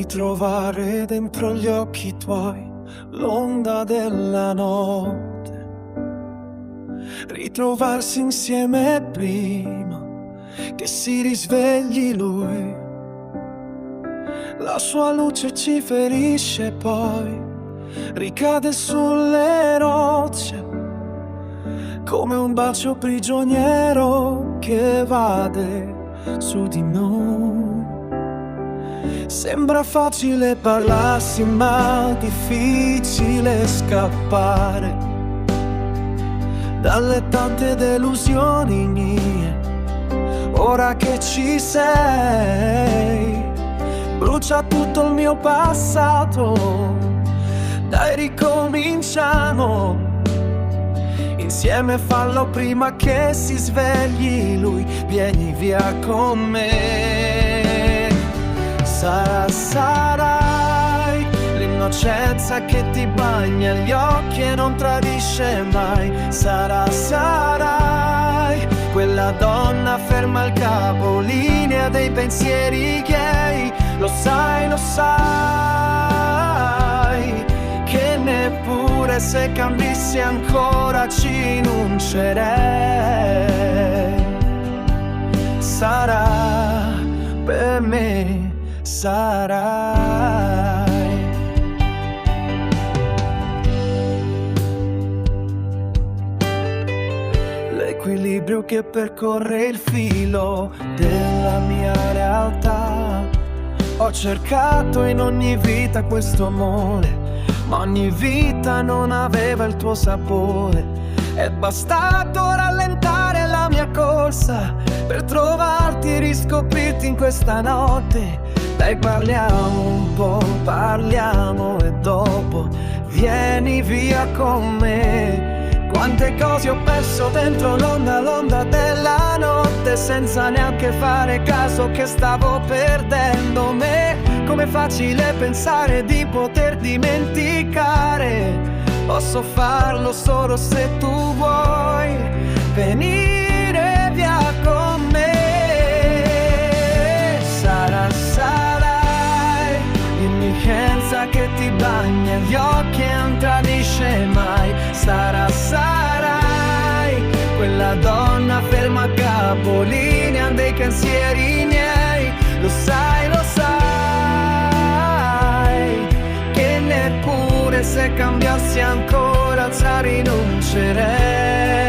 ritrovare dentro gli occhi tuoi l'onda della notte, ritrovarsi insieme prima che si risvegli lui. La sua luce ci ferisce, poi ricade sulle rocce come un bacio prigioniero che evade su di noi. Sembra facile parlarsi ma difficile scappare dalle tante delusioni mie. Ora che ci sei, brucia tutto il mio passato. Dai, ricominciamo insieme, fallo prima che si svegli lui. Vieni via con me. Sarai l'innocenza che ti bagna gli occhi e non tradisce mai. Sarai quella donna ferma al capolinea dei pensieri gay. Lo sai, che neppure se cambissi ancora ci rinuncerei. Sarà per me, sarai. L'equilibrio che percorre il filo della mia realtà. Ho cercato in ogni vita questo amore, ma ogni vita non aveva il tuo sapore. È bastato rallentare la mia corsa per trovarti e riscoprirti in questa notte. Dai, parliamo un po', parliamo e dopo vieni via con me. Quante cose ho perso dentro l'onda della notte, senza neanche fare caso che stavo perdendo me. Com'è facile pensare di poter dimenticare. Posso farlo solo se tu vuoi venire via con me. Sarai l'innocenza che ti bagna gli occhi e non tradisce mai. Sarai quella donna ferma a capolinea dei pensieri miei. Lo sai, che neppure se cambiassi ancora ci rinuncerei.